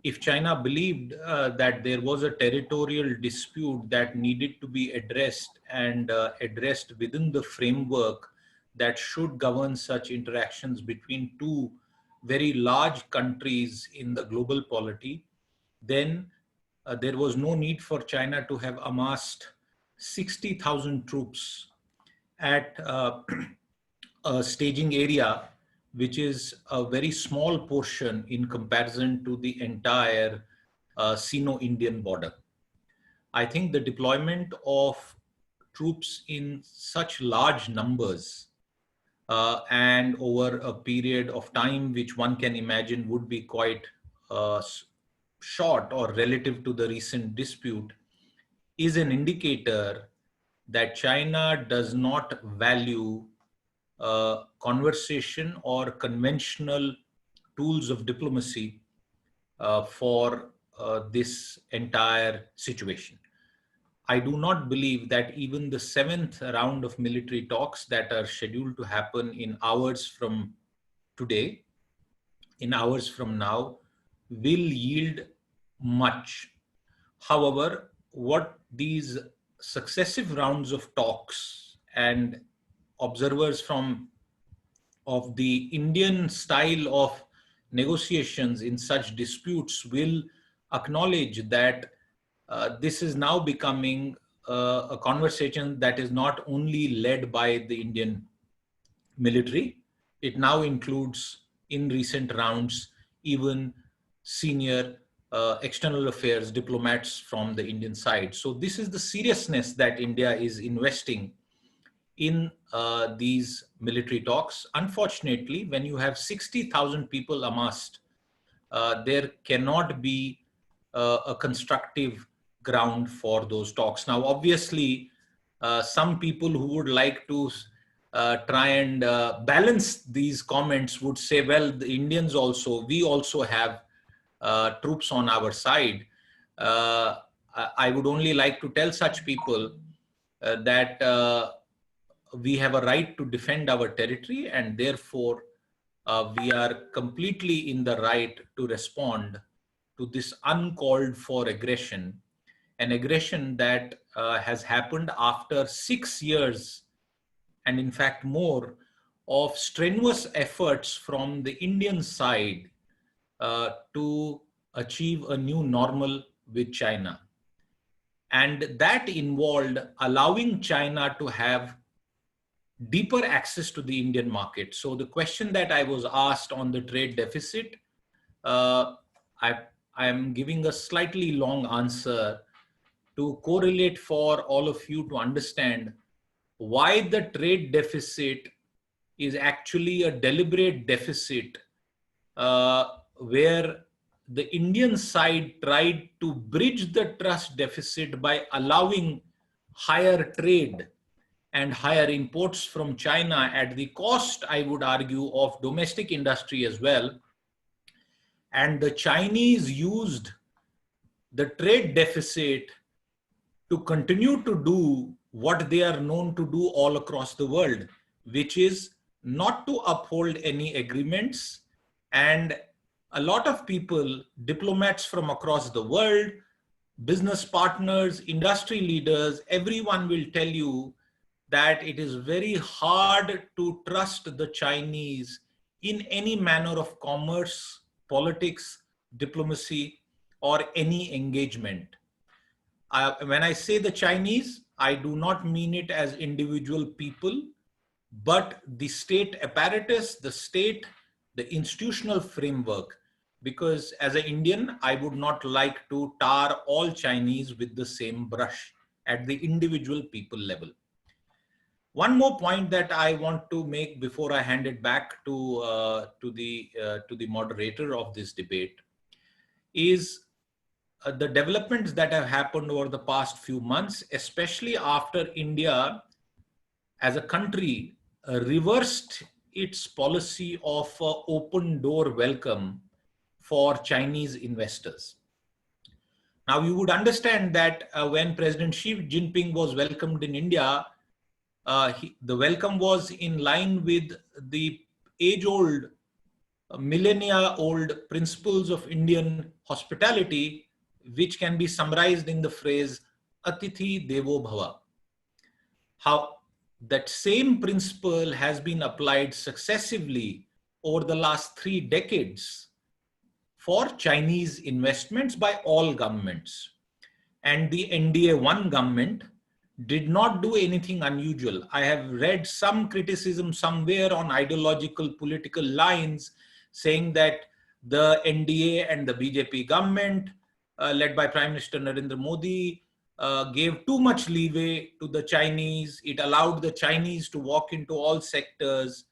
if China believed that there was a territorial dispute that needed to be addressed and addressed within the framework that should govern such interactions between two very large countries in the global polity, then there was no need for China to have amassed 60,000 troops at a staging area, which is a very small portion in comparison to the entire Sino-Indian border. I think the deployment of troops in such large numbers and over a period of time, which one can imagine would be quite short or relative to the recent dispute, is an indicator that China does not value conversation or conventional tools of diplomacy for this entire situation. I do not believe that even the seventh round of military talks that are scheduled to happen in hours from today, in hours from now, will yield much. However, what these successive rounds of talks and observers of the Indian style of negotiations in such disputes will acknowledge that this is now becoming a conversation that is not only led by the Indian military, it now includes, in recent rounds, even senior external affairs diplomats from the Indian side. So this is the seriousness that India is investing in these military talks. Unfortunately, when you have 60,000 people amassed, there cannot be a constructive ground for those talks. Now, obviously, some people who would like to try and balance these comments would say, well, the Indians also, we also have troops on our side. I would only like to tell such people that we have a right to defend our territory, and therefore we are completely in the right to respond to this uncalled for aggression, an aggression that has happened after 6 years, and in fact more, of strenuous efforts from the Indian side to achieve a new normal with China. And that involved allowing China to have deeper access to the Indian market. So the question that I was asked on the trade deficit, I am giving a slightly long answer to correlate for all of you to understand why the trade deficit is actually a deliberate deficit where the Indian side tried to bridge the trust deficit by allowing higher trade and higher imports from China at the cost, I would argue, of domestic industry as well. And the Chinese used the trade deficit to continue to do what they are known to do all across the world, which is not to uphold any agreements. And a lot of people, diplomats from across the world, business partners, industry leaders, everyone will tell you that it is very hard to trust the Chinese in any manner of commerce, politics, diplomacy, or any engagement. When I say the Chinese, I do not mean it as individual people, but the state apparatus, the state, the institutional framework. Because as an Indian, I would not like to tar all Chinese with the same brush at the individual people level. One more point that I want to make before I hand it back to the moderator of this debate is the developments that have happened over the past few months, especially after India as a country reversed its policy of open door welcome for Chinese investors. Now, you would understand that when President Xi Jinping was welcomed in India, the welcome was in line with the age-old millennia old principles of Indian hospitality, which can be summarized in the phrase Atithi Devo Bhava. How that same principle has been applied successively over the last 3 decades for Chinese investments by all governments. And the NDA-1 government did not do anything unusual. I have read some criticism somewhere on ideological political lines saying that the NDA and the BJP government, led by Prime Minister Narendra Modi, gave too much leeway to the Chinese. It allowed the Chinese to walk into all sectors.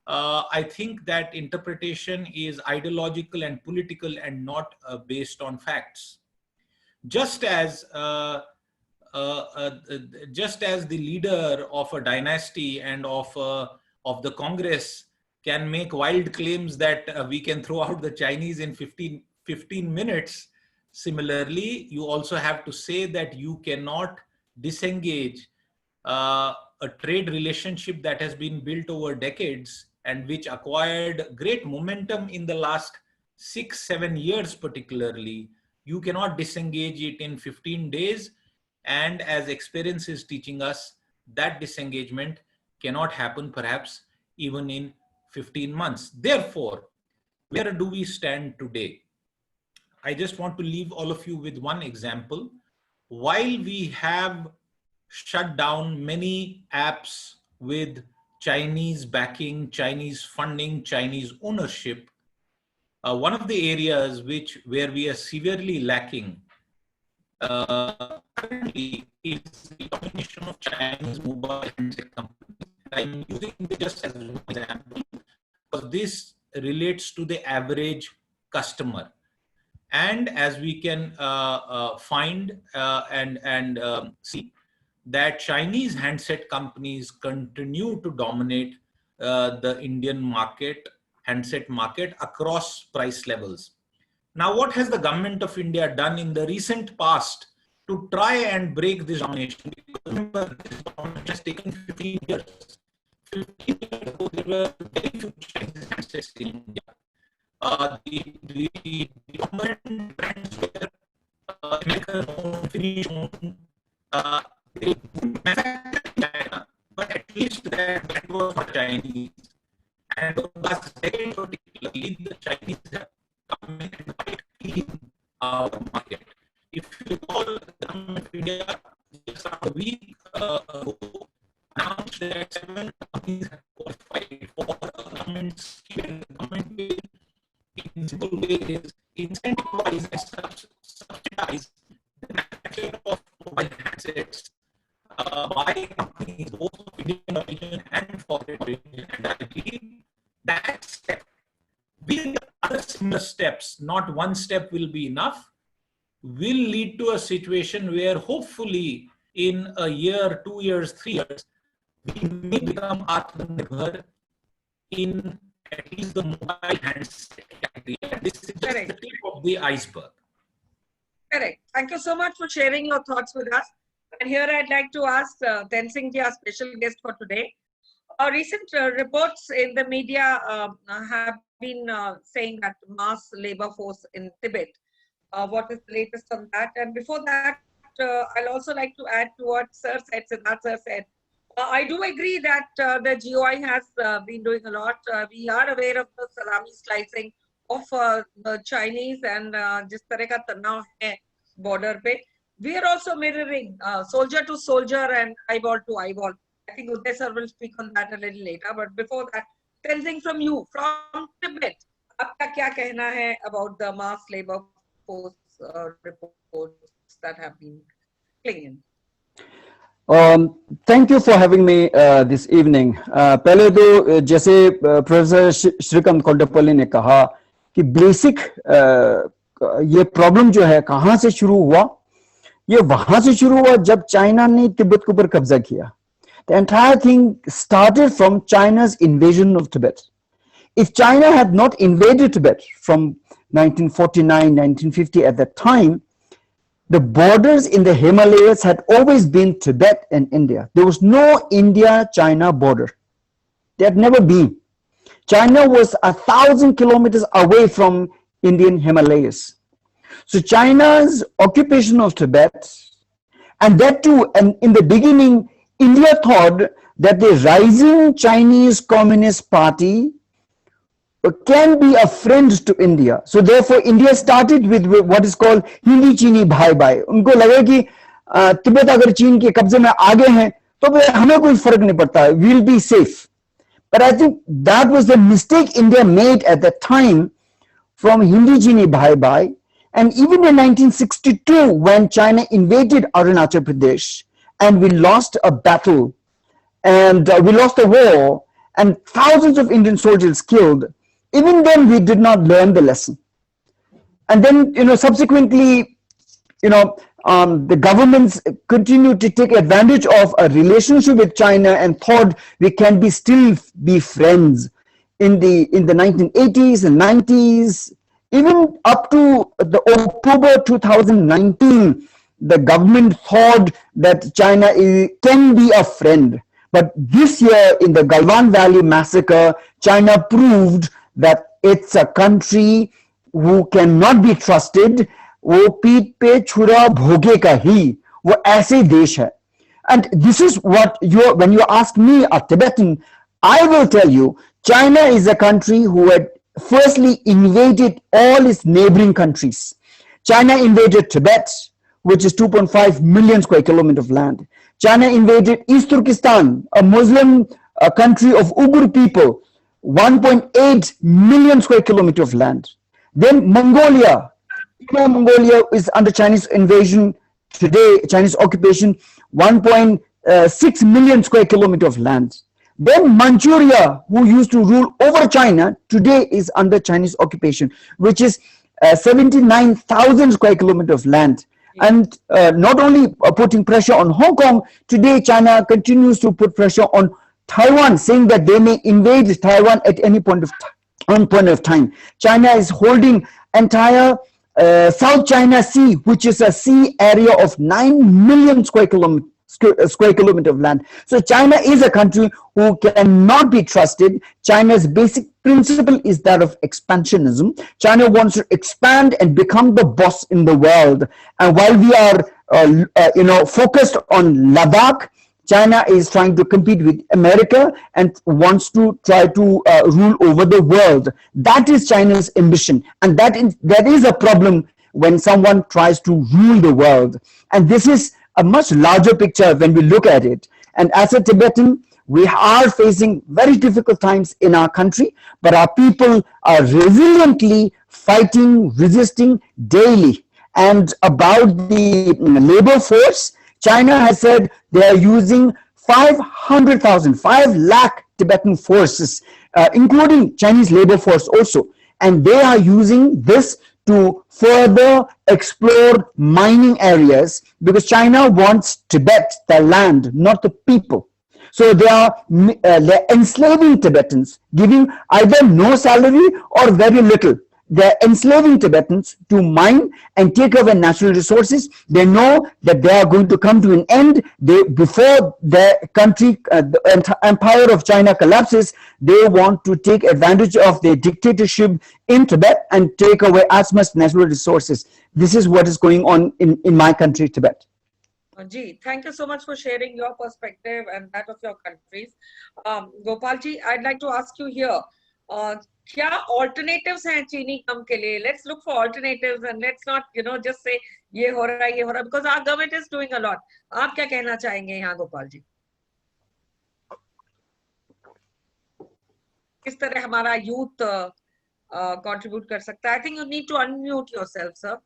I think that interpretation is ideological and political and not based on facts. Just as the leader of a dynasty and of the Congress can make wild claims that we can throw out the Chinese in 15 minutes, similarly, you also have to say that you cannot disengage a trade relationship that has been built over decades and which acquired great momentum in the last 6-7 years particularly. You cannot disengage it in 15 days. And as experience is teaching us, that disengagement cannot happen perhaps even in 15 months. Therefore, where do we stand today? I just want to leave all of you with one example. While we have shut down many apps with Chinese backing, Chinese funding, Chinese ownership, one of the areas where we are severely lacking currently is the domination of Chinese mobile handset companies. I'm using this just as an example because this relates to the average customer. And as we can find and see that Chinese handset companies continue to dominate the Indian market, handset market across price levels. Now, what has the government of India done in the recent past to try and break this domination? Because remember, this domination has taken 15 years. 15 years ago, there were very few Chinese handsets in India. The dominant brands were American owned, Finnish owned. They would manufacture in China, but at least that was for Chinese. And over the last decade, particularly, the Chinese have come in and quite clean our market. If you recall, the government of India just a week ago announced that 7 companies have qualified for a government scheme. The government will, in simple ways, incentivize and subsidize the manufacture of mobile handsets by companies both of Indian origin and foreign origin. And I believe that step, with other similar steps, not one step will be enough, will lead to a situation where hopefully in a year, 2 years, 3 years, we may become Atmanirbhar in at least the mobile handset category. This is just the tip of the iceberg. Correct. Thank you so much for sharing your thoughts with us. And here I'd like to ask Tenzing ji, our special guest for today. Recent reports in the media have been saying that mass labor force in Tibet. What is the latest on that? And before that, I'll also like to add to what Sir said, Siddharth Sir said. I do agree that the GOI has been doing a lot. We are aware of the salami slicing of the Chinese and jis tarah ka tanav hai border pe. We are also mirroring soldier to soldier and eyeball to eyeball. I think Uday sir will speak on that a little later. But before that, Tenzing from you, from Tibet, aapka kya kehna hai about the mass labor force reports that have been clinging? Thank you for having me this evening. पहले तो जैसे professor Shrikant कोल्डपल्ली ने कहा कि basic ये problem जो है कहाँ से शुरू हुआ, ये वहां से शुरू हुआ जब चाइना ने तिब्बत के ऊपर कब्जा किया. The entire thing started from China's invasion of Tibet. If China had not invaded Tibet from 1949, 1950 at that time, the borders in the Himalayas had always been Tibet and India. There was no India-China border. There had never been. China was 1,000 kilometers away from Indian Himalayas. So China's occupation of Tibet, and that too, and in the beginning, India thought that the rising Chinese Communist Party can be a friend to India. So therefore, India started with what is called Hindi Chini Bhai Bhai. उनको लगा कि तिब्बत अगर चीन के कब्जे में आ गए हैं तो फिर हमें कोई फर्क नहीं पड़ता, we'll be safe. But I think that was the mistake India made at that time from Hindi Chini Bhai Bhai. And even in 1962, when China invaded Arunachal Pradesh and we lost a battle and we lost a war and thousands of Indian soldiers killed, even then we did not learn the lesson. And then, subsequently, the governments continued to take advantage of a relationship with China and thought we can still be friends in the 1980s and 90s. Even up to the October 2019, the government thought that China can be a friend. But this year in the Galwan Valley massacre, China proved that it's a country who cannot be trusted. वो पीठ पे छुरा भोगेगा ही, वो ऐसे देश है. And this is what when you ask me, a Tibetan, I will tell you, China is a country who had firstly invaded all its neighboring countries. China invaded Tibet, which is 2.5 million square kilometers of land. China invaded East Turkestan, a Muslim country of Uyghur people, 1.8 million square kilometers of land. Then Mongolia. Mongolia is under Chinese invasion today, Chinese occupation, 1.6 million square kilometers of land. Then Manchuria, who used to rule over China, today is under Chinese occupation, which is 79,000 square kilometers of land. And not only putting pressure on Hong Kong, today China continues to put pressure on Taiwan, saying that they may invade Taiwan at any point of time. China is holding entire South China Sea, which is a sea area of 9 million square kilometer of land. So China is a country who cannot be trusted. China's basic principle is that of expansionism. China wants to expand and become the boss in the world. And while we are, focused on Ladakh, China is trying to compete with America and wants to try to rule over the world. That is China's ambition. And that is a problem when someone tries to rule the world. And this is a much larger picture when we look at it. And as a Tibetan, we are facing very difficult times in our country, but our people are resiliently fighting, resisting daily. And about the labor force, China has said they are using 5 lakh Tibetan forces, including Chinese labor force also. And they are using this to further explore mining areas because China wants Tibet, the land, not the people. So they are enslaving Tibetans, giving either no salary or very little. They're enslaving Tibetans to mine and take away natural resources. They know that they are going to come to an end. Before the country, the empire of China collapses, they want to take advantage of their dictatorship in Tibet and take away as much natural resources. This is what is going on in my country, Tibet. Ji, thank you so much for sharing your perspective and that of your countries. Gopal ji, I'd like to ask you here, क्या alternatives हैं चीनी कम के लिए? Let's look for alternatives and let's not, just say ये हो रहा है, because our government is doing a lot. आप क्या कहना चाहेंगे यहाँ गोपाल जी? किस तरह हमारा youth contribute कर सकता है? I think you need to unmute yourself, sir.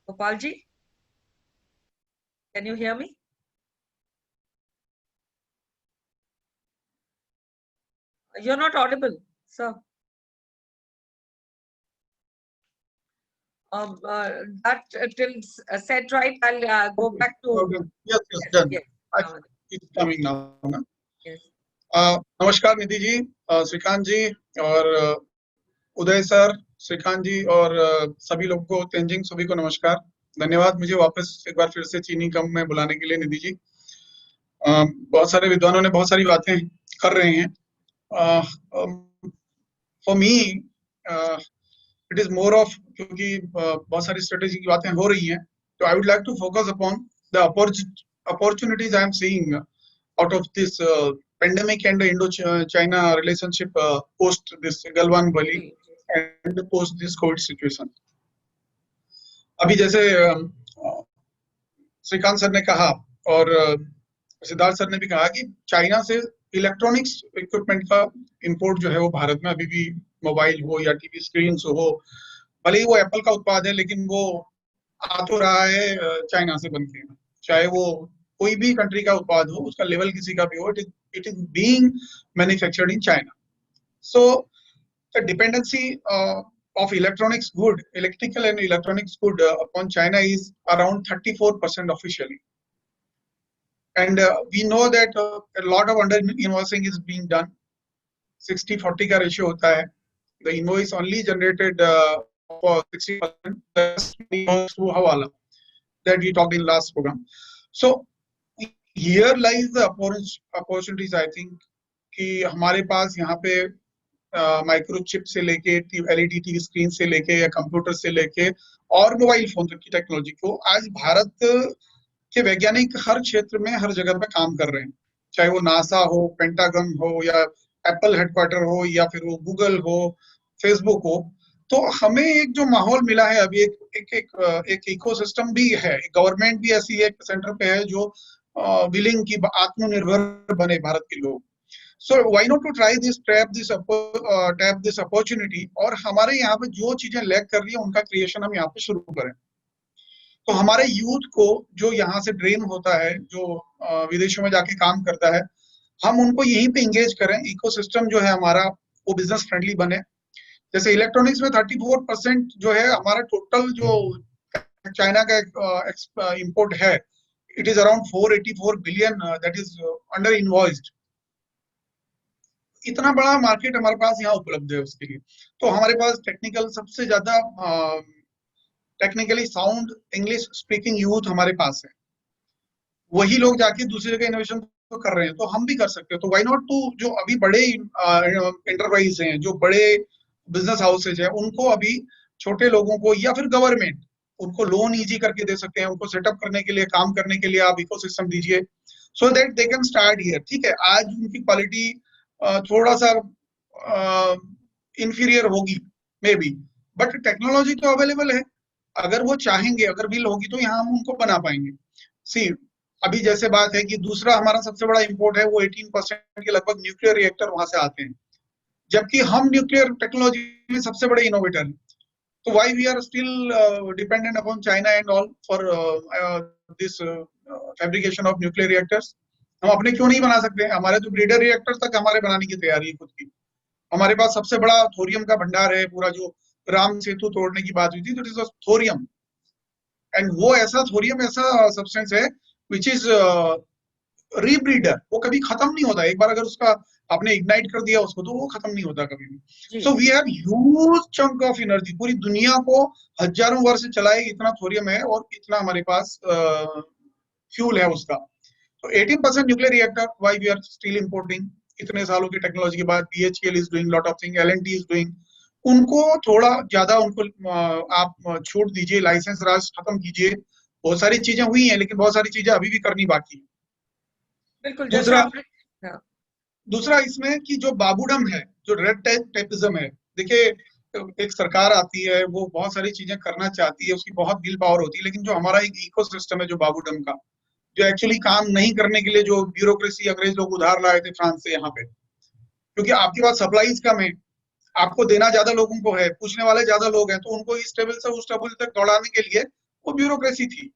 Gopal ji, can you hear me? You're not audible, sir. That till said right, I'll go back to. Okay. Yes, done. Yes. It's coming now. Yes. नमस्कार निधि जी, श्रीकांत जी और उदय sir, Shrikant जी और सभी लोगों को, तेंजिंग सभी को नमस्कार. धन्यवाद मुझे वापस एक बार फिर से चीनी कम में बुलाने के लिए निधि जी. बहुत सारे विद्वानों ने बहुत सारी बातें कर रहे हैं. For me it is more of, क्योंकि बहुत सारी स्ट्रेटेजी की बातें हो रही हैं, तो I would like to focus upon the opportunities I am seeing out of this pandemic and Indo-China relationship post this Galwan Valley and post this COVID situation. अभी जैसे श्रीकांत सर ने कहा और सिद्धार्थ सर ने भी कहा कि चाइना से इलेक्ट्रॉनिक्स इक्विपमेंट का इंपोर्ट जो है वो भारत में अभी भी मोबाइल हो या टीवी स्क्रीन हो, भले ही वो एप्पल का उत्पाद है लेकिन वो आ तो रहा है चाइना से बनके, चाहे वो कोई भी कंट्री का उत्पाद हो, उसका लेवल किसी का भी हो, it is being manufactured in China. So the dependency of electronics good, electrical and electronics good upon China is around 34% officially. And we know that a lot of under invoicing is being done. 60-40 का ratio होता है. The invoice only generated for 60% through Hawala that we talked in last program. So here lies the opportunities, I think, कि हमारे पास यहाँ पे microchip से लेके LED TV screen से लेके या कंप्यूटर से लेके और मोबाइल फोन तक की टेक्नोलॉजी को आज भारत के वैज्ञानिक हर क्षेत्र में हर जगह पे काम कर रहे हैं, चाहे वो नासा हो, पेंटागन हो या एप्पल हेडक्वार्टर हो या फिर वो गूगल हो, फेसबुक हो. तो हमें एक जो माहौल मिला है अभी एक इकोसिस्टम भी है, गवर्नमेंट भी ऐसी एक सेंटर पे है जो विलिंग की आत्मनिर्भर बने भारत के लोग. So why not to try this, tap this opportunity, और हमारे यहाँ पे जो चीजें लैग कर रही है उनका क्रिएशन हम यहाँ पे शुरू करें. तो हमारे यूथ को जो यहाँ से ड्रेन होता है, जो विदेशों में जाके काम करता है, हम उनको यहीं पे इंगेज करें. इकोसिस्टम जो है हमारा वो बिजनेस फ्रेंडली बने. जैसे इलेक्ट्रॉनिक्स में 34% जो है हमारा टोटल जो चाइना का इंपोर्ट है, it is around 484 billion that is under invoiced. इतना बड़ा मार्केट हमारे पास यहाँ उपलब्ध है उसके लिए. तो हमारे पास टेक्निकल सबसे ज्यादा technically sound English speaking youth हमारे पास है. वही लोग जाके दूसरी जगह इनोवेशन तो कर रहे हैं, तो हम भी कर सकते हैं. तो व्हाई नॉट टू, जो अभी बड़े एंटरप्राइज हैं, जो बड़े बिजनेस हाउसेज हैं, उनको अभी छोटे लोगों को या फिर गवर्नमेंट उनको लोन इजी करके दे सकते हैं. उनको सेटअप करने के लिए, काम करने के लिए आप इकोसिस्टम दीजिए, so that they can start here. ठीक है, आज उनकी क्वालिटी थोड़ा सा इंफीरियर होगी मे बी, बट टेक्नोलॉजी तो अवेलेबल है. अगर वो चाहेंगे, अगर विल होगी तो यहाँ हम उनको बना पाएंगे. सी अभी जैसे बात है कि दूसरा हमारा सबसे बड़ा इंपोर्ट है, वो 18% के लगभग न्यूक्लियर रिएक्टर वहां से आते हैं, जबकि हम न्यूक्लियर टेक्नोलॉजी में सबसे बड़े इनोवेटर हैं. तो why we are still dependent upon China and all for this fabrication of nuclear reactors? हम अपने क्यों नहीं बना सकते? हमारे तो ब्रीडर रिएक्टर तक हमारे बनाने की तैयारी है खुद की. हमारे पास सबसे बड़ा थोरियम का भंडार है. पूरा जो राम सेतु तोड़ने की बात हुई थी, तो इट इज थोरियम, एंड वो ऐसा थोरियम ऐसा सब्सटेंस है विच इज रीब्रीडर. वो कभी खत्म नहीं होता. एक बार अगर उसका आपने इग्नाइट कर दिया उसको, तो वो खत्म नहीं होता कभी भी. So we have huge chunk of energy. पूरी दुनिया को हजारों वर्ष चलाए इतना थोरियम है और इतना हमारे पास फ्यूल है उसका. तो 18% nuclear reactor, why we are still importing? इतने सालों की टेक्नोलॉजी के बाद BHEL is doing lot of thing, L&T is doing. उनको थोड़ा ज्यादा उनको आप छूट दीजिए, लाइसेंस राज खत्म कीजिए. बहुत सारी चीजें हुई हैं, लेकिन बहुत सारी चीजें अभी भी करनी बाकी है. बिल्कुल. दूसरा इसमें कि जो बाबूडम है, जो रेड टेपिज्म है, देखिए एक सरकार आती है, वो बहुत सारी चीजें करना चाहती है, उसकी बहुत विल पावर होती है, लेकिन जो हमारा एक इकोसिस्टम है जो बाबूडम का, जो एक्चुअली काम नहीं करने के लिए जो ब्यूरोक्रेसी अंग्रेज लोग उधार लाए थे फ्रांस से यहाँ पे, क्योंकि आपके पास सप्लाईज कम है, आपको देना ज्यादा लोगों को है, पूछने वाले ज्यादा लोग हैं, तो उनको इस टेबल से उस टेबल तक दौड़ाने के लिए वो ब्यूरोक्रेसी थी.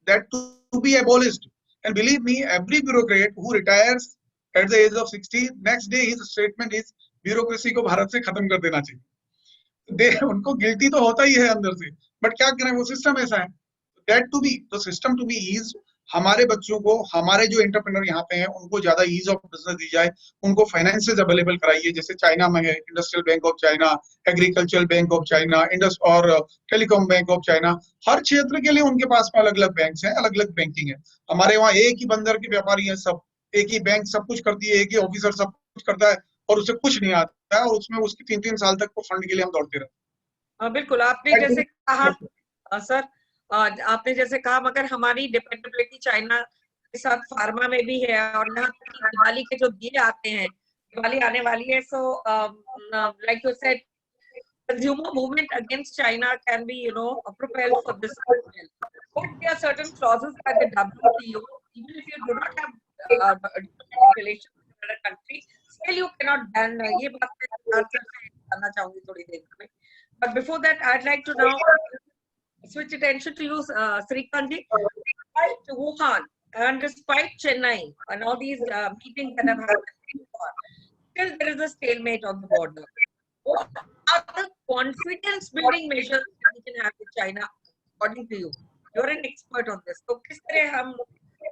that to be abolished. And believe me, every bureaucrat who retires at the age of 60, next day his statement is bureaucracy को भारत से खत्म कर देना चाहिए. उनको गिल्टी तो होता ही है अंदर से, बट क्या करें, वो सिस्टम ऐसा है. That to be, the system to be is हमारे बच्चों को, हमारे जो एंटरप्रेन्योर यहाँ पे हैं, उनको ज्यादा ईज ऑफ बिजनेस दी जाए, उनको फाइनेंसेस अवेलेबल कराइए, जैसे चाइना में है industrial bank of China, agricultural bank of China, Indus और टेलीकॉम बैंक ऑफ चाइना। हर क्षेत्र के लिए उनके पास में अलग अलग बैंक हैं, अलग अलग बैंकिंग है। हमारे वहाँ एक ही बंदर के व्यापारी हैं सब, एक ही बैंक सब कुछ करती है, एक ही ऑफिसर सब कुछ करता है, और उसे कुछ नहीं आता है, और उसमें उसकी 3-3 साल तक वो फंड के लिए हम दौड़ते रहते बिल्कुल आपने जैसे कहा हैं। सर, आपने जैसे कहा, मगर हमारी डिपेंडेबिलिटी चाइना के साथ फार्मा में भी है, और यहाँ तक कि दिवाली के जो दिए आते हैं, दिवाली आने वाली है, so like you said, consumer movement against China can be, propelled for this as well. But there are certain clauses by the WTO, even if you do not have diplomatic relations with another country, still you cannot ban. ये बात मैं जानना चाहूंगी थोड़ी देर में. But before that, I'd like to now switch attention to you, Srikanth ji. Despite Wuhan and despite Chennai and all these meetings that have happened before, still there is a stalemate on the border. What are the confidence building measures that we can have with China, according to you? You're an expert on this. तो किस तरह हम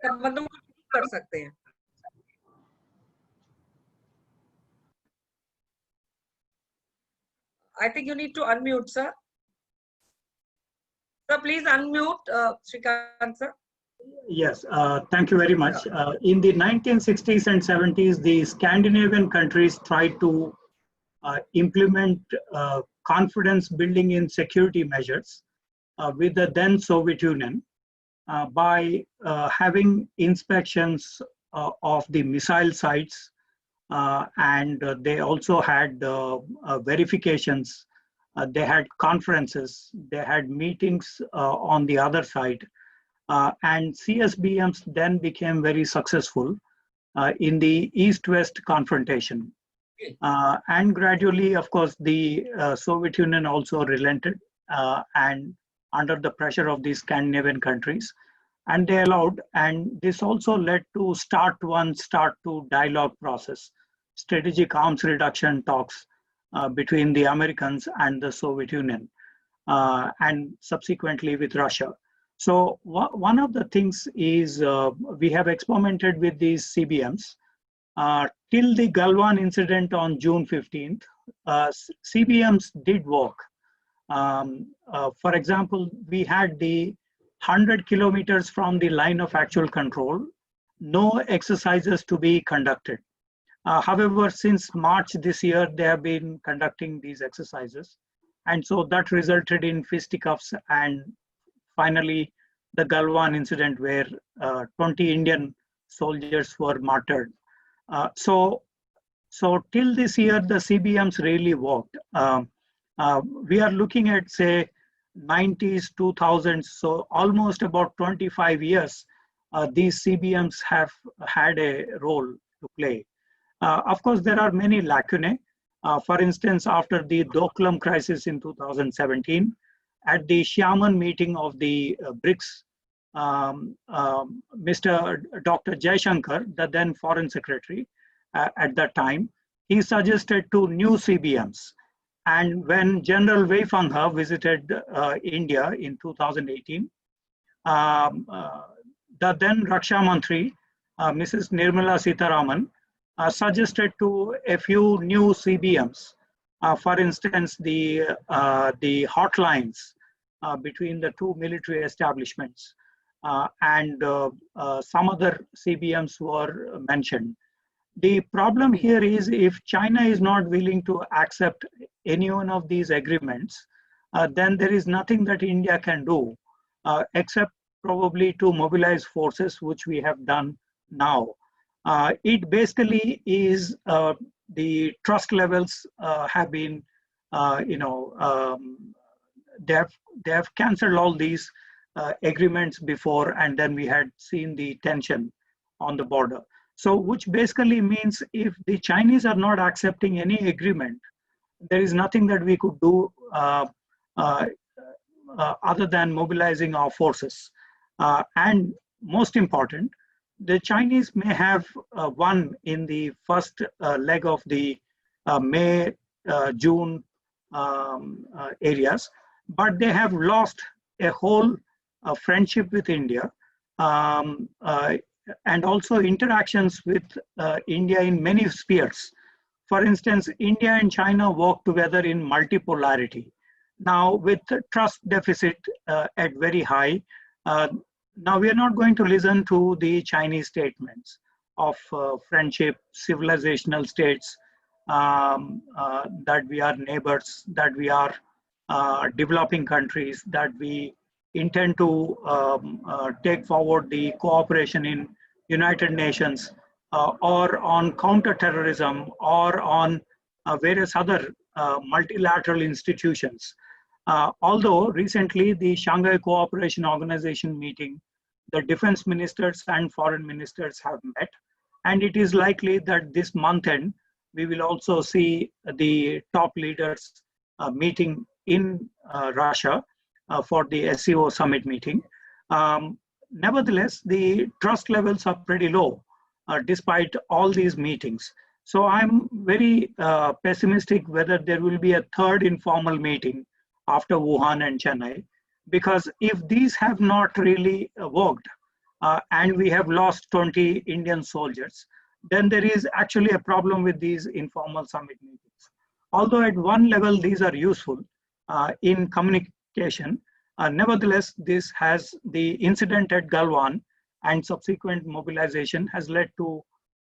संबंधों को ठीक कर सकते हैं? I think you need to unmute, sir. Sir, please unmute, Srikanth sir. Yes, thank you very much. In the 1960s and 70s, the Scandinavian countries tried to implement confidence building in security measures with the then Soviet Union by having inspections of the missile sites, and they also had verifications, they had conferences, they had meetings on the other side, and CSBMs then became very successful in the East-West confrontation. And gradually, of course, the Soviet Union also relented, and under the pressure of the Scandinavian countries, and they allowed, and this also led to start to dialogue process, strategic arms reduction talks between the Americans and the Soviet Union, and subsequently with Russia. So one of the things is we have experimented with these CBMs. Till the Galwan incident on June 15th, CBMs did work. For example, we had the 100 kilometers from the line of actual control, no exercises to be conducted. However, since March this year, they have been conducting these exercises. And so that resulted in fisticuffs, and finally the Galwan incident where 20 Indian soldiers were martyred. So till this year, the CBMs really worked. We are looking at, say, 90s, 2000s, so almost about 25 years, these CBMs have had a role to play. Of course, there are many lacunae. For instance, after the Doklam crisis in 2017, at the Xiamen meeting of the BRICS, Mr. Dr. Jaishankar, the then foreign secretary at that time, he suggested two new CBMs. And when General Wei Fenghe visited India in 2018, the then Raksha Mantri, Mrs. Nirmala Sitharaman, suggested to a few new CBMs. For instance, the hotlines between the two military establishments, and some other CBMs were mentioned. The problem here is, if China is not willing to accept any one of these agreements, then there is nothing that India can do except probably to mobilize forces, which we have done now. It basically is the trust levels have been, they have cancelled all these agreements before, and then we had seen the tension on the border. So, which basically means if the Chinese are not accepting any agreement, there is nothing that we could do other than mobilizing our forces. And most important, the Chinese may have won in the first leg of the May, June areas, but they have lost a whole friendship with India. and also interactions with India in many spheres. For instance, India and China work together in multipolarity. Now, with the trust deficit at very high, now we are not going to listen to the Chinese statements of friendship, civilizational states, that we are neighbors, that we are developing countries, that we intend to take forward the cooperation in United Nations, or on counterterrorism, or on various other multilateral institutions. Although recently the Shanghai Cooperation Organization meeting, the defense ministers and foreign ministers have met, and it is likely that this month end, we will also see the top leaders meeting in Russia for the SCO summit meeting. Nevertheless, the trust levels are pretty low despite all these meetings. So I'm very pessimistic whether there will be a third informal meeting after Wuhan and Chennai, because if these have not really worked and we have lost 20 Indian soldiers, then there is actually a problem with these informal summit meetings. Although at one level these are useful in communication, nevertheless, this has the incident at Galwan and subsequent mobilization has led to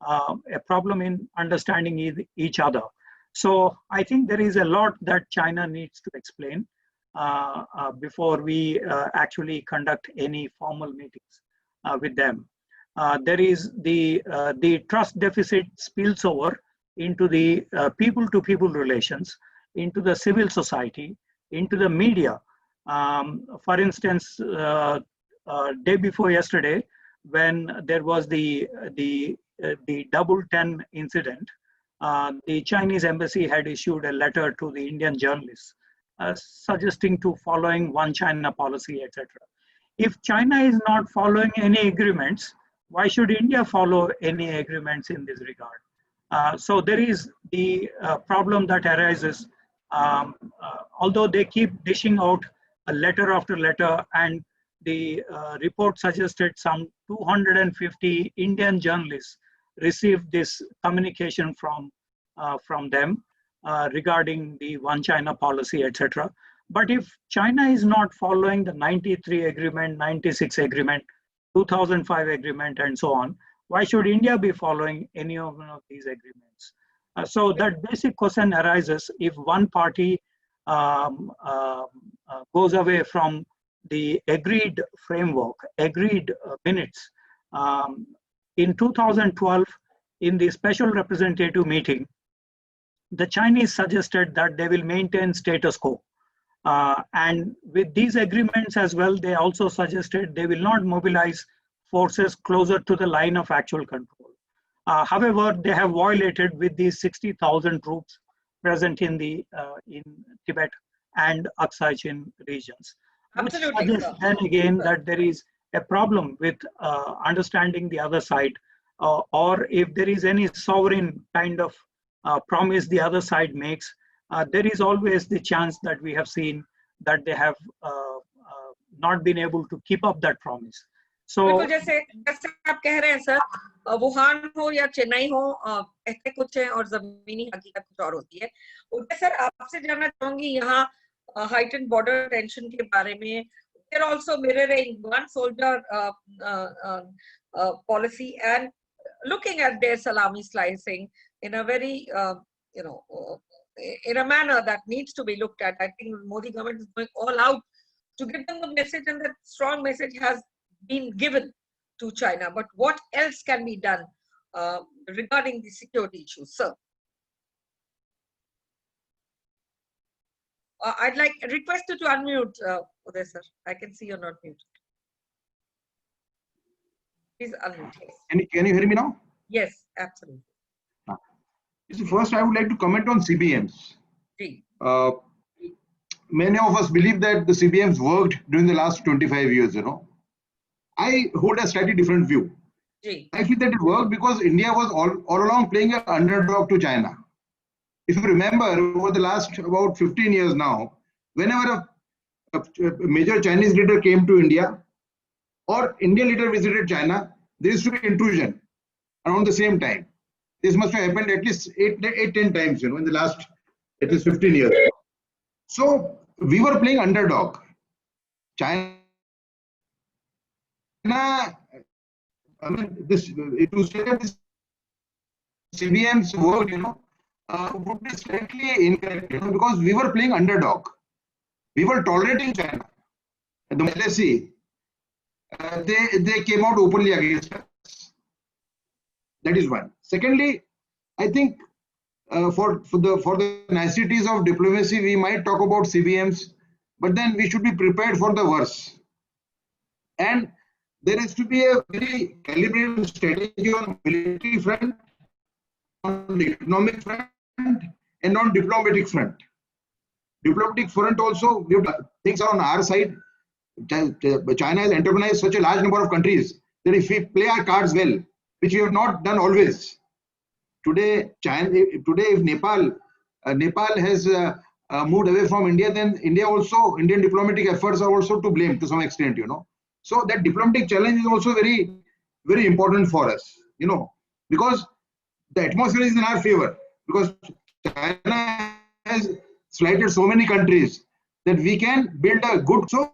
a problem in understanding each other. So I think there is a lot that China needs to explain before we actually conduct any formal meetings with them. There is the trust deficit spills over into the people-to-people relations, into the civil society, into the media. For instance, day before yesterday, when there was the Double 10 incident, the Chinese embassy had issued a letter to the Indian journalists suggesting to following one China policy, etc. If China is not following any agreements, why should India follow any agreements in this regard? So there is the problem that arises, although they keep dishing out a letter after letter, and the report suggested some 250 Indian journalists received this communication from them regarding the one China policy, etc. But if China is not following the 93 agreement, 96 agreement, 2005 agreement, and so on, why should India be following any of these agreements? So that basic question arises: if one party goes away from the agreed framework, agreed minutes. In 2012, in the special representative meeting, the Chinese suggested that they will maintain status quo. And with these agreements as well, they also suggested they will not mobilize forces closer to the line of actual control. However, they have violated with these 60,000 troops present in Tibet and Aksai Chin regions. Absolutely. Then again, that there is a problem with understanding the other side, or if there is any sovereign kind of promise the other side makes, there is always the chance that we have seen that they have not been able to keep up that promise. So, जैसे आप कह रहे हैं sir, Wuhan हो या चेन्नई हो, कहते कुछ है और जमीनी हकीकत कुछ और होती है. सर आपसे जानना चाहूंगी यहाँ heightened border tension के बारे में. They're also mirroring one soldier policy and looking at their salami slicing in a very in a manner that needs to be looked at. I think Modi government is going all out to give them the message, and that strong message has been given to China. But what else can be done regarding the security issues, sir? I'd like request you to unmute, Uday sir. I can see you're not muted. Please unmute. Yes. Can you hear me now? Yes, absolutely. First, I would like to comment on CBMs. Gee. Many of us believe that the CBMs worked during the last 25 years, I hold a slightly different view. Gee. I feel that it worked because India was all along playing an underdog to China. If you remember, over the last about 15 years now, whenever a major Chinese leader came to India, or Indian leader visited China, there used to be intrusion around the same time. This must have happened at least 10 times, in the last at least 15 years. So we were playing underdog. China, I mean, to say that this CBM's work, would be slightly incorrect, because we were playing underdog. We were tolerating China. The LSE, they came out openly against us. That is one. Secondly, I think for the niceties of diplomacy, we might talk about CBMs, but then we should be prepared for the worst. And there has to be a very calibrated strategy on military front, on the economic front, and on diplomatic front. Diplomatic front also, things are on our side. China has antagonized such a large number of countries that if we play our cards well, which we have not done always. Today, if Nepal has moved away from India, then Indian diplomatic efforts are also to blame to some extent, So that diplomatic challenge is also very, very important for us, because the atmosphere is in our favor, because China has slighted so many countries that we can build a good. So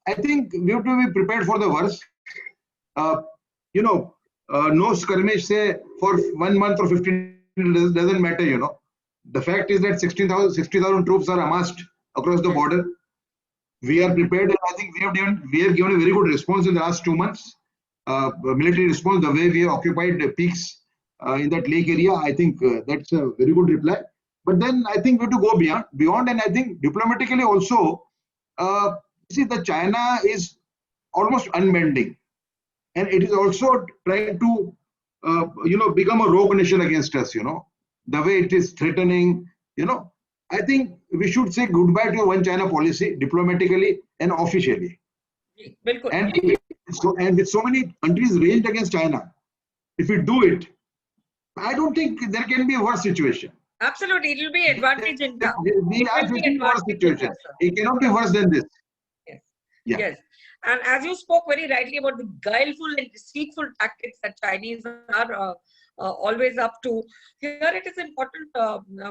I think we have to be prepared for the worst. No skirmish, say, for 1 month or 15 doesn't matter, The fact is that 60,000 troops are amassed across the border. We are prepared, and I think we have given a very good response in the last 2 months. Military response, the way we have occupied the peaks in that lake area, I think that's a very good reply. But then I think we have to go beyond, and I think diplomatically also, see, the China is almost unbending, and it is also trying to, become a rogue nation against us. The way it is threatening. I think we should say goodbye to a one China policy diplomatically and officially. And with so many countries ranged against China, if we do it, I don't think there can be a worse situation. Absolutely, it will be advantage in that. We are facing a worse situation. It cannot be worse than this. Yes. Yeah. Yes. And as you spoke very rightly about the guileful and deceitful tactics that Chinese are always up to, here it is important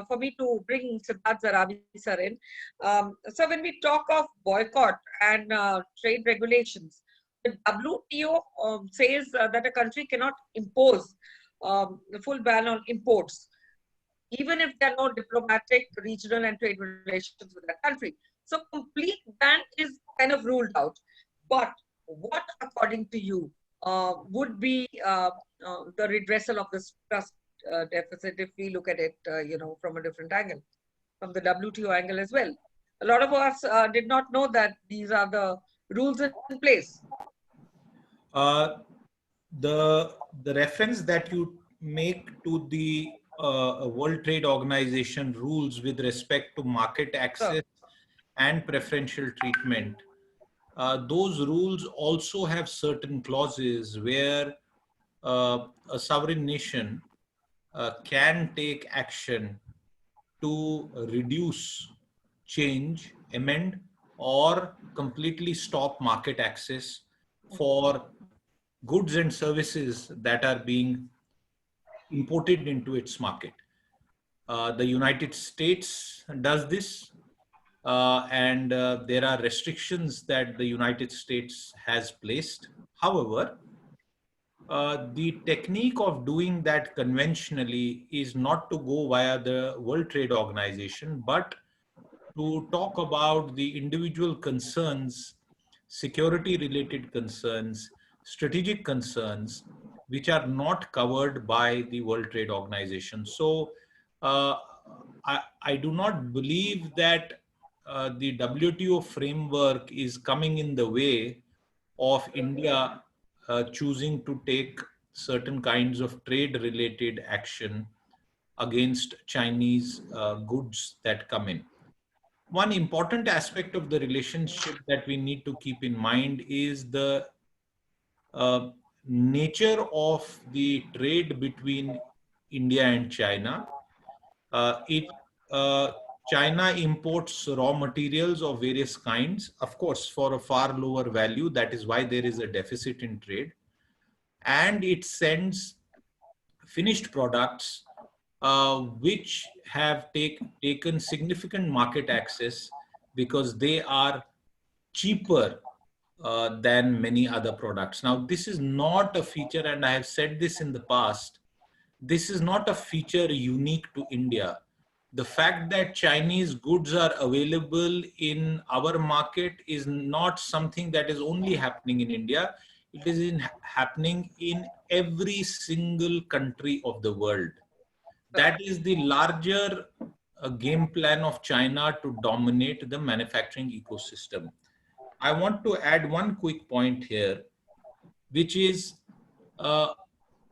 for me to bring Siddharth Zarabi sir in. So when we talk of boycott and trade regulations, the WTO says that a country cannot impose the full ban on imports, even if there are no diplomatic, regional and trade relations with that country. So complete ban is kind of ruled out. But what, according to you, would be the redressal of this trust deficit if we look at it, from a different angle, from the WTO angle as well? A lot of us did not know that these are the rules in place. The reference that you make to the World Trade Organization rules with respect to market access and preferential treatment, those rules also have certain clauses where a sovereign nation can take action to reduce, change, amend, or completely stop market access for goods and services that are being imported into its market. The United States does this, and there are restrictions that the United States has placed. However, the technique of doing that conventionally is not to go via the World Trade Organization, but to talk about the individual concerns, security-related concerns, strategic concerns, which are not covered by the World Trade Organization. So I do not believe that the WTO framework is coming in the way of India choosing to take certain kinds of trade-related action against Chinese goods that come in. One important aspect of the relationship that we need to keep in mind is the nature of the trade between India and China. China imports raw materials of various kinds, of course, for a far lower value. That is why there is a deficit in trade. And it sends finished products which have taken significant market access because they are cheaper than many other products. Now, this is not a feature, and I have said this in the past, this is not a feature unique to India. The fact that Chinese goods are available in our market is not something that is only happening in India. It is happening in every single country of the world. That is the larger game plan of China to dominate the manufacturing ecosystem. I want to add one quick point here, which is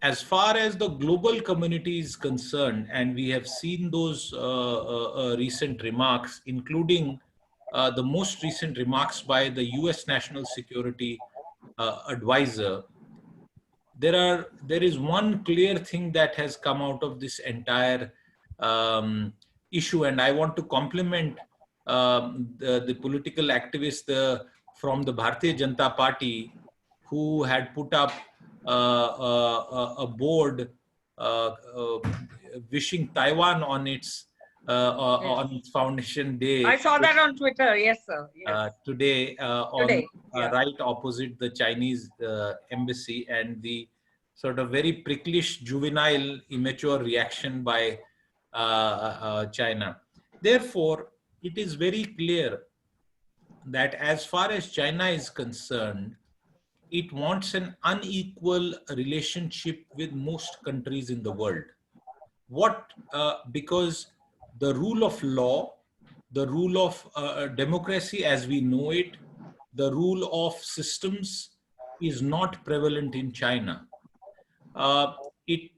as far as the global community is concerned, and we have seen those recent remarks, including the most recent remarks by the US National Security Advisor, there is one clear thing that has come out of this entire issue, and I want to compliment the political activists from the Bharatiya Janata Party who had put up a board wishing Taiwan on its foundation day. I saw that on Twitter. Yes, sir. Yes. Today, Today, yeah. right opposite the Chinese embassy, and the sort of very pricklish, juvenile, immature reaction by China. Therefore, it is very clear that as far as China is concerned, it wants an unequal relationship with most countries in the world. Because the rule of law, the rule of democracy as we know it, the rule of systems is not prevalent in China.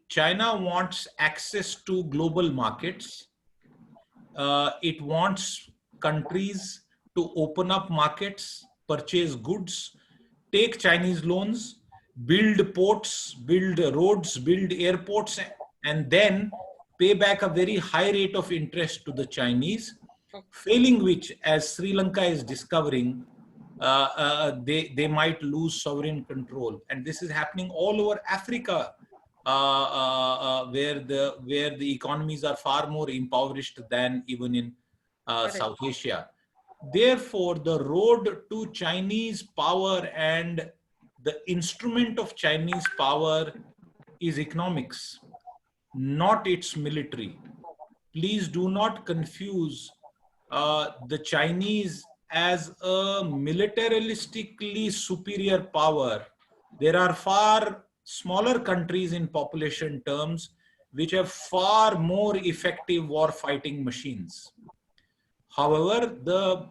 China wants access to global markets. It wants countries to open up markets, purchase goods, take Chinese loans, build ports, build roads, build airports, and then pay back a very high rate of interest to the Chinese, failing which, as Sri Lanka is discovering, they might lose sovereign control. And this is happening all over Africa, where the economies are far more impoverished than even in South Asia. Therefore, the road to Chinese power and the instrument of Chinese power is economics, not its military. Please do not confuse the Chinese as a militaristically superior power. There are far smaller countries in population terms which have far more effective war fighting machines. However, the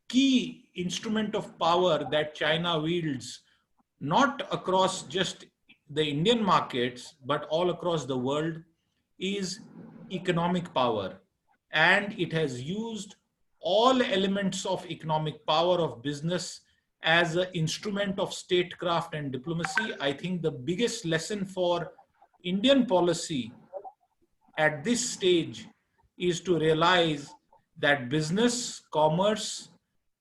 key instrument of power that China wields, not across just the Indian markets, but all across the world, is economic power. And it has used all elements of economic power of business as an instrument of statecraft and diplomacy. I think the biggest lesson for Indian policy at this stage is to realize that business, commerce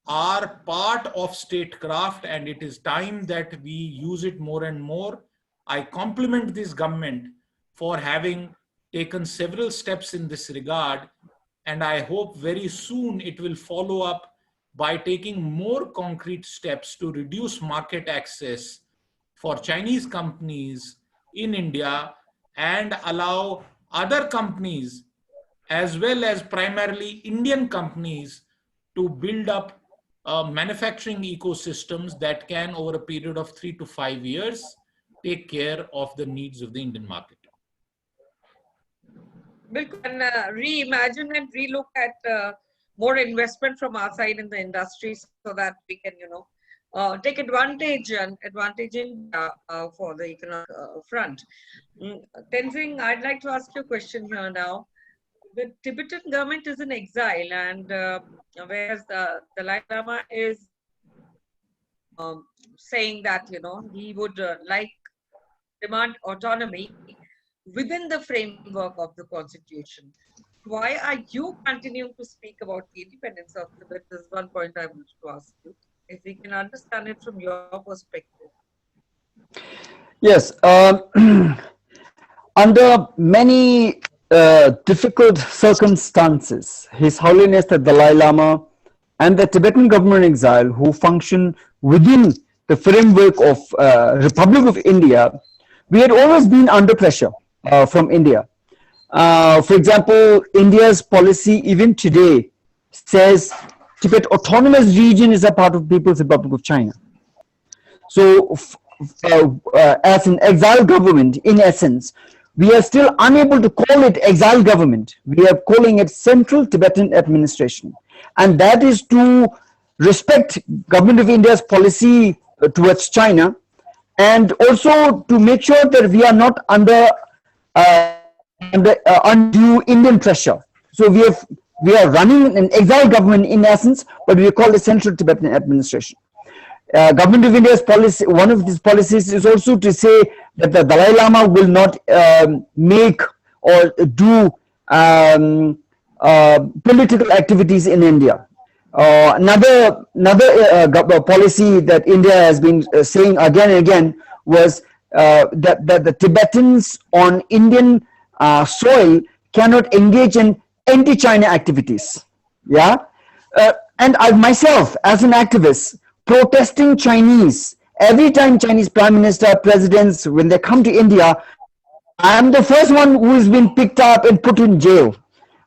are part of statecraft, and it is time that we use it more and more. I compliment this government for having taken several steps in this regard, and I hope very soon it will follow up by taking more concrete steps to reduce market access for Chinese companies in India and allow other companies, as well as primarily Indian companies, to build up manufacturing ecosystems that can, over a period of 3 to 5 years, take care of the needs of the Indian market. And reimagine and relook at more investment from our side in the industry so that we can, take advantage in for the economic front. Tenzing, I'd like to ask you a question here now. The Tibetan government is in exile, and whereas the Dalai Lama is saying that he would demand autonomy within the framework of the constitution. why are you continuing to speak about the independence of Tibet? This is one point I want to ask you. If we can understand it from your perspective. Yes, under many difficult circumstances, His Holiness the Dalai Lama and the Tibetan government in exile, who function within the framework of Republic of India, we had always been under pressure from India. For example, India's policy even today says Tibet Autonomous Region is a part of People's Republic of China. So as an exile government, in essence, we are still unable to call it exile government. We are calling it Central Tibetan Administration. And that is to respect Government of India's policy towards China, and also to make sure that we are not under undue Indian pressure. So we are running an exile government in essence, but we call it Central Tibetan Administration. Government of India's policy, one of these policies is also to say that the Dalai Lama will not make or do political activities in India. Another policy that India has been saying again and again was that the Tibetans on Indian soil cannot engage in anti-China activities. Yeah, and I myself, as an activist, protesting Chinese, every time Chinese Prime Minister, presidents, when they come to India, I am the first one who has been picked up and put in jail.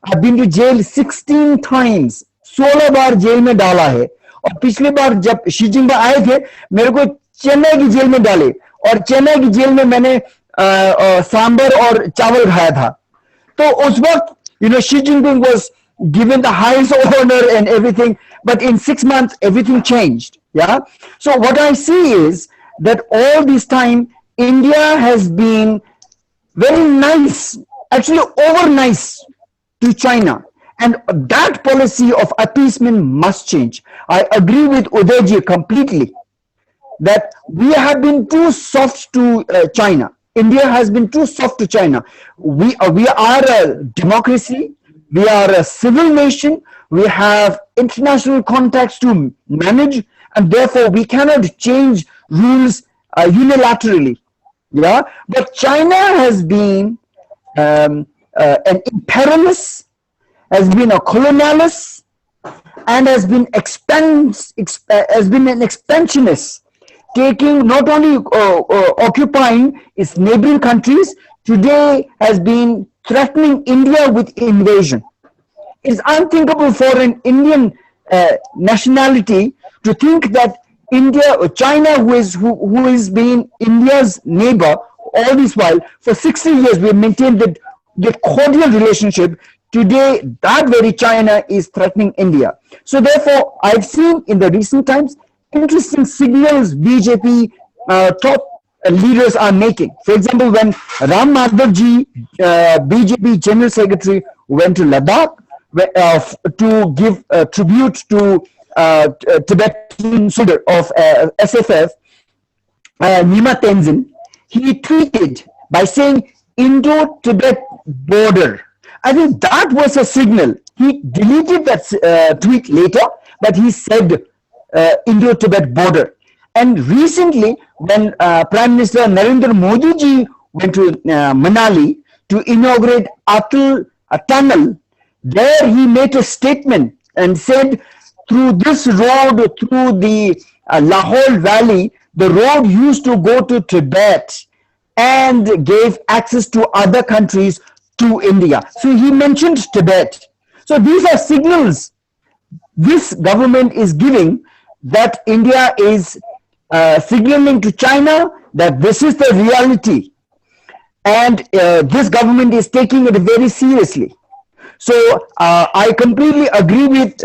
I've been to jail 16 times. 16 bar jail में डाला है, और पिछली बार जब Xi Jinping आए थे मेरे को चेन्नई की जेल में डाले, और चेन्नई की जेल में मैंने सांबर और चावल खाया था. तो उस वक्त Xi Jinping was given the highest honor and everything, but in 6 months everything changed. Yeah, so what I see is that all this time India has been very nice, actually over nice to China, and that policy of appeasement must change. I agree with Udayji completely that we have been too soft to China. India has been too soft to China. We are a democracy, we are a civil nation, we have international contacts to manage, and therefore we cannot change rules unilaterally. Yeah, but China has been an imperialist, has been a colonialist, and has been an expansionist, taking not only occupying its neighboring countries, today has been threatening India with invasion. It's unthinkable for an Indian nationality to think that India or China, who has been India's neighbor all this while, for 60 years we have maintained the cordial relationship. Today, that very China is threatening India. So therefore, I've seen in the recent times interesting signals BJP top leaders are making. For example, when Ram Madhavji, BJP General Secretary, went to Ladakh to give tribute to Tibetan soldier of SFF, Nyima Tenzin, he tweeted by saying Indo-Tibet border. I think that was a signal. He deleted that tweet later, but he said Indo-Tibet border. And recently, when Prime Minister Narendra Modi ji went to Manali to inaugurate Atal tunnel, there he made a statement and said, through this road, through the Lahore Valley, the road used to go to Tibet and gave access to other countries to India. So he mentioned Tibet. So these are signals this government is giving that India is signaling to China that this is the reality, and this government is taking it very seriously. So I completely agree with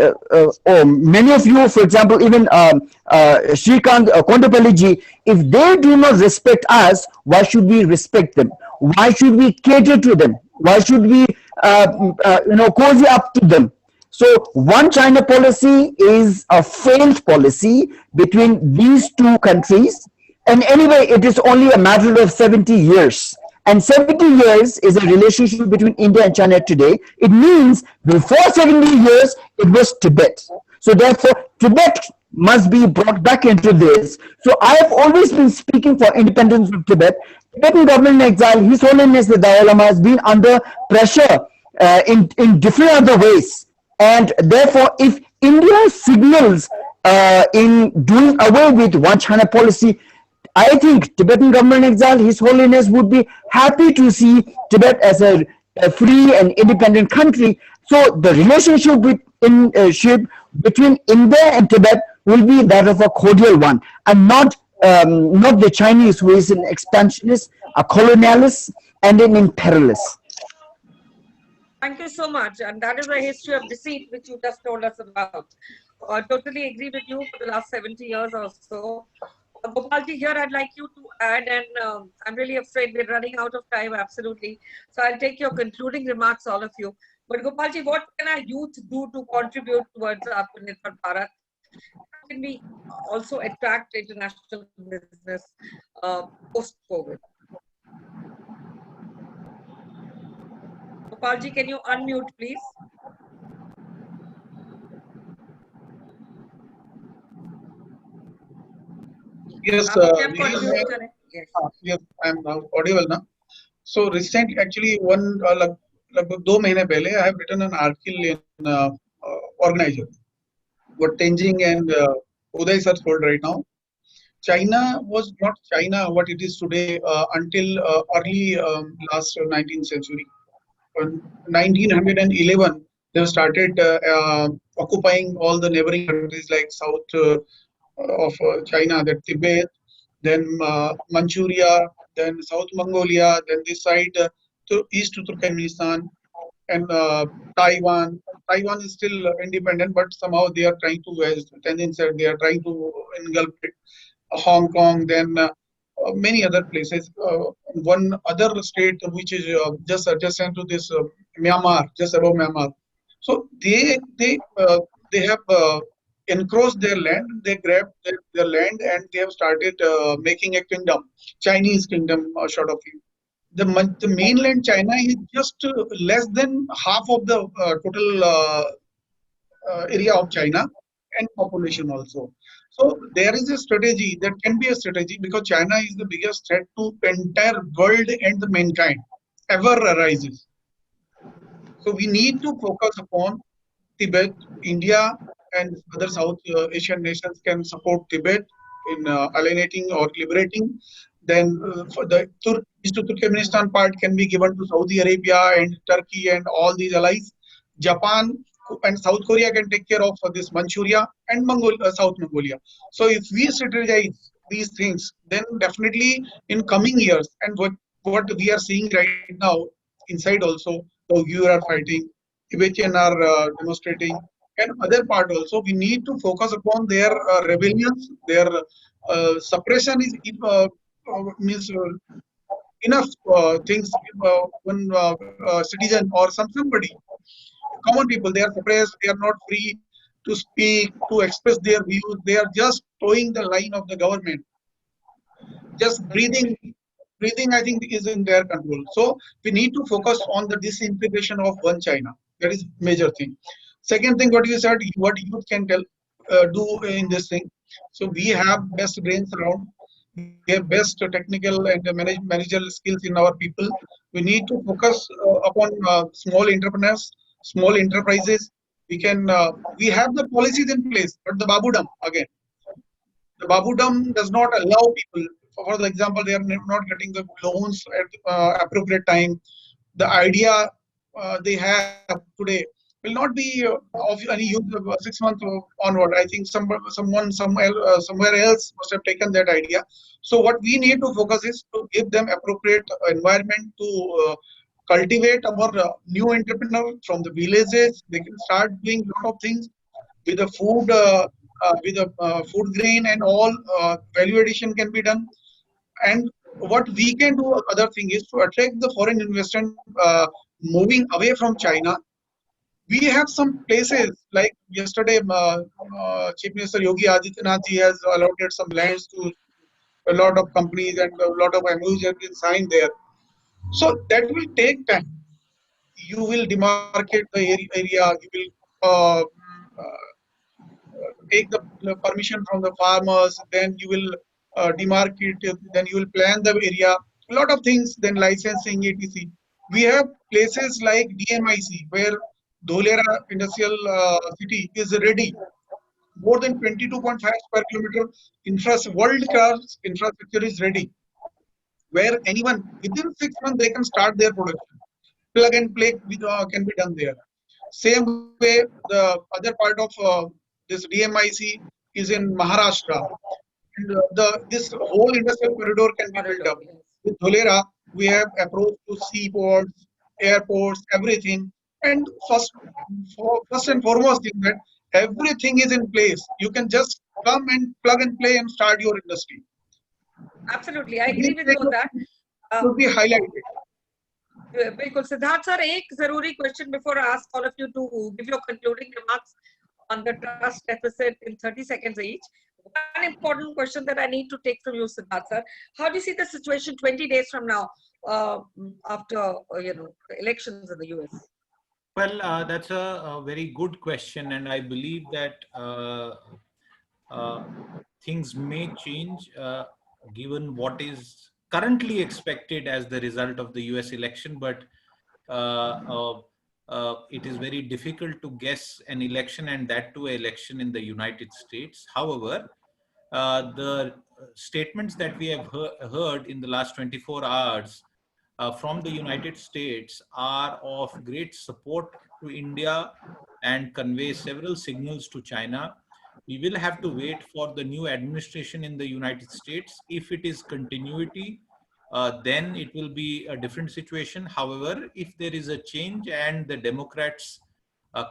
many of you. For example, even Shrikant Kondapalli ji, if they do not respect us, why should we respect them? Why should we cater to them? Why should we cozy up to them? So one China policy is a failed policy between these two countries, and anyway it is only a matter of 70 years, and 70 years is a relationship between India and China today. It means before 70 years, it was Tibet. So therefore, Tibet must be brought back into this. So I have always been speaking for independence of Tibet. Tibetan government in exile, His Holiness the Dalai Lama has been under pressure in different other ways. And therefore, if India signals in doing away with one China policy, I think Tibetan government in exile, His Holiness would be happy to see Tibet as a free and independent country. So the relationship between India and Tibet will be that of a cordial one, and not the Chinese, who is an expansionist, a colonialist, and an imperialist. Thank you so much. And that is a history of deceit which you just told us about. I totally agree with you for the last 70 years or so. Gopalji, here I'd like you to add, and I'm really afraid we're running out of time, absolutely. So I'll take your concluding remarks, all of you. But Gopalji, what can our youth do to contribute towards Atmanirbhar Bharat? How can we also attract international business post-COVID? Gopalji, can you unmute, please? Yes, yes, I'm audible now. So recently, actually, लगभग 2 महीने पहले, I have written an article in Organizer. What Tenzing and Uday sir told right now. China was not China what it is today until early last 19th century. In 1911, they started occupying all the neighboring countries like south of China, that Tibet, then Manchuria, then South Mongolia, then this side to east to Turkmenistan, and Taiwan. Taiwan is still independent, but somehow they are trying to, as Tenzin said, they are trying to engulf it. Hong Kong, then many other places. One other state which is just adjacent to this Myanmar, just above Myanmar. So they have encroached their land. They grabbed their land and they have started making a kingdom, Chinese kingdom, sort of thing. The mainland China is just less than half of the total area of China and population also. So there is a strategy that can be a strategy, because China is the biggest threat to entire world and the mankind ever arises. So we need to focus upon Tibet. India and other South Asian nations can support Tibet in alienating or liberating. Then for the East to Turkmenistan part can be given to Saudi Arabia and Turkey and all these allies. Japan and South Korea can take care of this Manchuria and South Mongolia. So if we strategize these things, then definitely in coming years, and what we are seeing right now inside also, the Uyghur are fighting, Tibetan are demonstrating, and other part also, we need to focus upon their rebellions, their suppression is means enough things. When citizen or somebody, common people, they are suppressed, they are not free to speak, to express their views, they are just towing the line of the government. Just breathing I think is in their control. So we need to focus on the disintegration of one China. That is major thing. Second thing, what you said, what youth can do in this thing. So we have best brains around, we have best technical and managerial skills in our people. We need to focus upon small entrepreneurs, small enterprises. We have the policies in place, but the Babudam again. The Babudam does not allow people. For example, they are not getting the loans at appropriate time. The idea they have today will not be of any use 6 months onward. I think someone somewhere else must have taken that idea. So what we need to focus is to give them appropriate environment to cultivate our new entrepreneur from the villages. They can start doing a lot of things with the food, food grain and all. Value addition can be done. And what we can do, other thing is to attract the foreign investment moving away from China. We have some places like yesterday, Chief Minister Yogi Adityanath ji has allotted some lands to a lot of companies and a lot of MOUs have been signed there. So that will take time. You will demarcate the area, you will take the permission from the farmers, then you will demarcate it, then you will plan the area, a lot of things, then licensing, etc. We have places like DMIC where Dholera Industrial City is ready. More than 22.5 square kilometer world-class infrastructure is ready, where anyone within 6 months they can start their production. Plug and play can be done there. Same way, the other part of this DMIC is in Maharashtra, and this whole industrial corridor can be built up. With Dholera, we have approach to seaports, airports, everything. And first and foremost is that everything is in place. You can just come and plug and play and start your industry. Absolutely, I agree with you on that. Should be highlighted. बिल्कुल Siddharth sir, एक जरूरी question before I ask all of you to give your concluding remarks on the trust deficit in 30 seconds each. One important question that I need to take from you, Siddharth sir, how do you see the situation 20 days from now after elections in the US? Well, that's a very good question, and I believe that things may change given what is currently expected as the result of the US election, but it is very difficult to guess an election, and that too an election in the United States. However, the statements that we have heard in the last 24 hours from the United States are of great support to India and convey several signals to China. We will have to wait for the new administration in the United States. If it is continuity, then it will be a different situation. However, if there is a change and the Democrats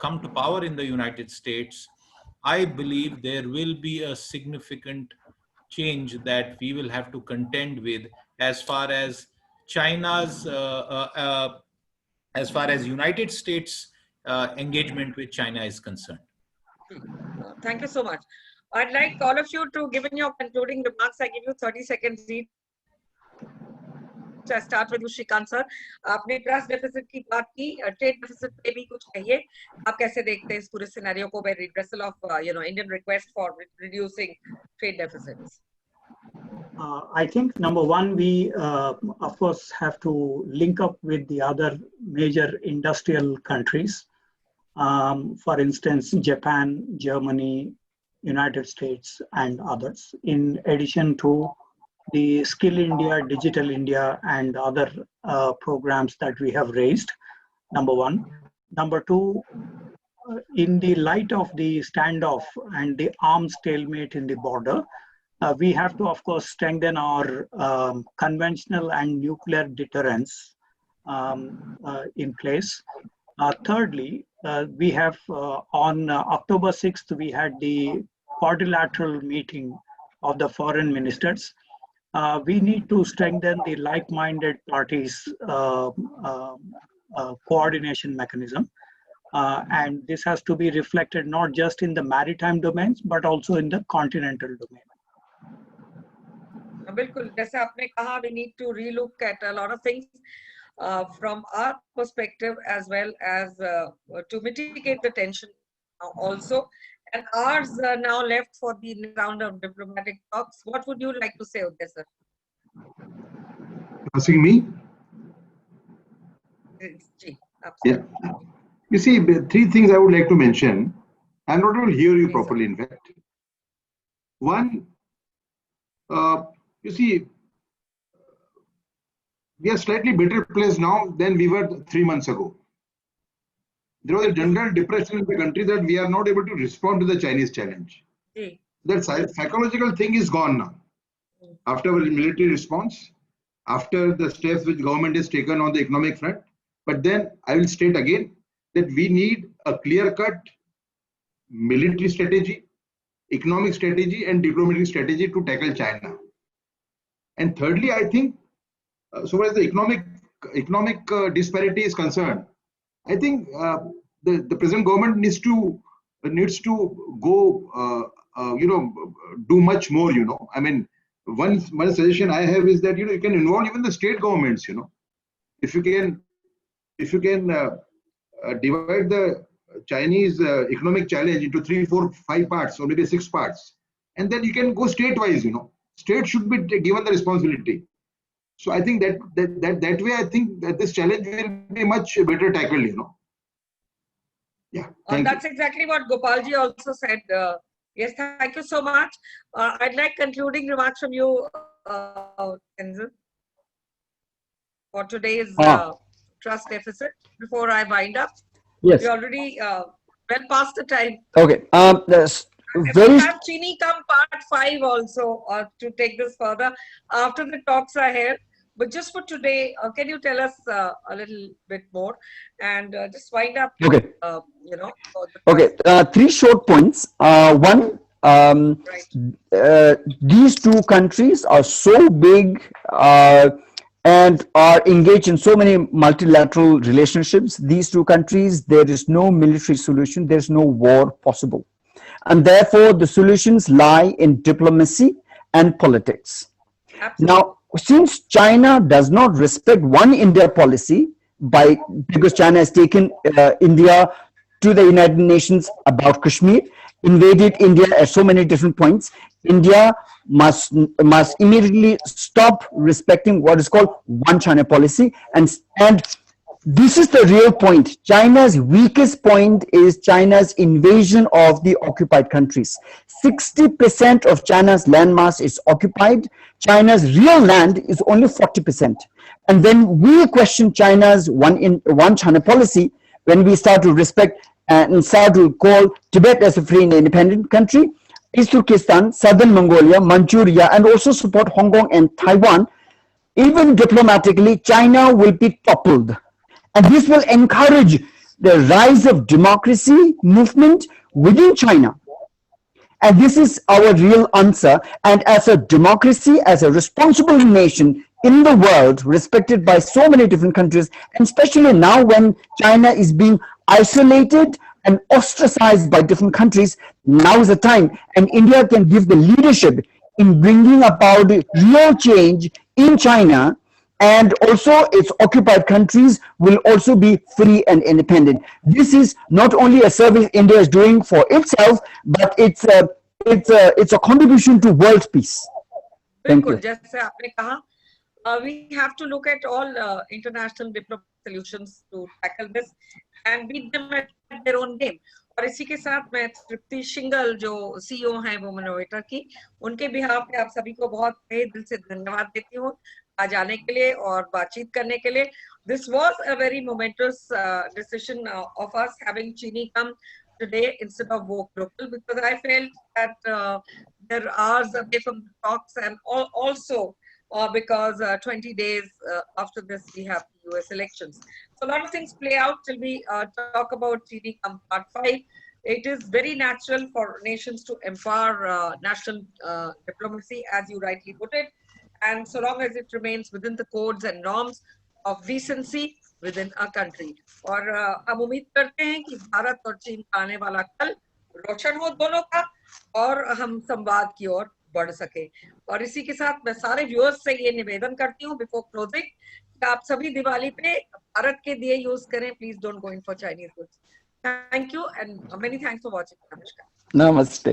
come to power in the United States, I believe there will be a significant change that we will have to contend with as far as China's, as far as United States engagement with China is concerned. Thank you so much. I'd like all of you to give in your concluding remarks. I give you 30 seconds each. I start with you, Shrikant sir. आपने trust deficit की बात की, trade deficit पे भी कुछ कहिए. आप कैसे देखते हैं इस पूरे सिनेरियो को by redressal of Indian request for reducing trade deficits? I think number one, we of course have to link up with the other major industrial countries. For instance, Japan, Germany, United States, and others. In addition to the Skill India, Digital India, and other programs that we have raised, number one. Number two, in the light of the standoff and the arms stalemate in the border, we have to, of course, strengthen our conventional and nuclear deterrence in place. Thirdly, we have on October 6th, we had the quadrilateral meeting of the foreign ministers. We need to strengthen the like-minded parties' coordination mechanism. And this has to be reflected not just in the maritime domains, but also in the continental domain. बिल्कुल, जैसे आपने कहा, we need to relook at a lot of things from our perspective as well as to mitigate the tension also. And ours now left for the round of diplomatic talks. What would you like to say, Uday sir? Asking me? Yeah. You see, three things I would like to mention. I'm not able to hear you properly, in fact. One, you see, we are slightly better placed now than we were 3 months ago. There was a general depression in the country that we are not able to respond to the Chinese challenge. That psychological thing is gone now. After a military response, after the steps which government has taken on the economic front. But then I will state again that we need a clear-cut military strategy, economic strategy, and diplomatic strategy to tackle China. And thirdly, I think, so far as the economic disparity is concerned, I think the present government needs to go, do much more. I mean, one suggestion I have is that you can involve even the state governments. if you can divide the Chinese economic challenge into 3, 4, 5 parts, or maybe 6 parts, and then you can go state-wise. State should be given the responsibility. So I think that way, I think that this challenge will be much better tackled. Yeah. That's exactly what Gopalji also said. Yes, thank you so much. I'd like concluding remarks from you, Tenzin, for today's trust deficit before I wind up. Yes. We already well past the time. Okay. We have Chini Kam part 5 also to take this further after the talks are held. But just for today, can you tell us a little bit more and just wind up? Okay. Okay. 3 short points. One, these 2 countries are so big and are engaged in so many multilateral relationships. These 2 countries, there is no military solution. There is no war possible. And therefore, the solutions lie in diplomacy and politics. Absolutely. Now, since China does not respect one India policy, because China has taken India to the United Nations about Kashmir, invaded India at so many different points, India must immediately stop respecting what is called one China policy. And this is the real point. China's weakest point is China's invasion of the occupied countries. 60% of China's landmass is occupied. China's real land is only 40%. And when we question China's one China policy, when we start to respect and start to call Tibet as a free and independent country, East Turkestan, Southern Mongolia, Manchuria, and also support Hong Kong and Taiwan, even diplomatically, China will be toppled. And this will encourage the rise of democracy movement within China. And this is our real answer. And as a democracy, as a responsible nation in the world, respected by so many different countries, and especially now when China is being isolated and ostracized by different countries, now is the time. And India can give the leadership in bringing about real change in China. And also its occupied countries will also be free and independent. This is not only a service India is doing for itself, but it's a contribution to world peace. Thank you. जैसे आपने कहा, we have to look at all international diplomatic solutions to tackle this and beat them at their own game. और इसी के साथ मैं तृप्ति शिंगल जो CEO हैं वुमेन इनोवेटर की, उनके बिहाफ पे आप सभी को बहुत दिल से धन्यवाद देती हूँ आज आने के लिए और बातचीत करने के लिए. This was a very momentous decision of us having Chini come today instead of Vogue Local, because I felt that there are hours away from the talks, and also because 20 days after this we have the US elections. So a lot of things play out till we talk about Chini come part 5. It is very natural for nations to empower national diplomacy, as you rightly put it, and so long as it remains within the codes and norms of decency within a country. और हम उम्मीद करते हैं कि भारत और चीन का आने वाला कल रोशन हो दोनों का और हम संवाद की ओर बढ़ सके. और इसी के साथ मैं सारे व्यूअर्स से ये निवेदन करती हूँ बिफोर क्लोजिंग कि आप सभी दिवाली पे भारत के दिए यूज करें. Please don't go in for Chinese goods. Thank you and many thanks for watching. Namaskar. Namaste.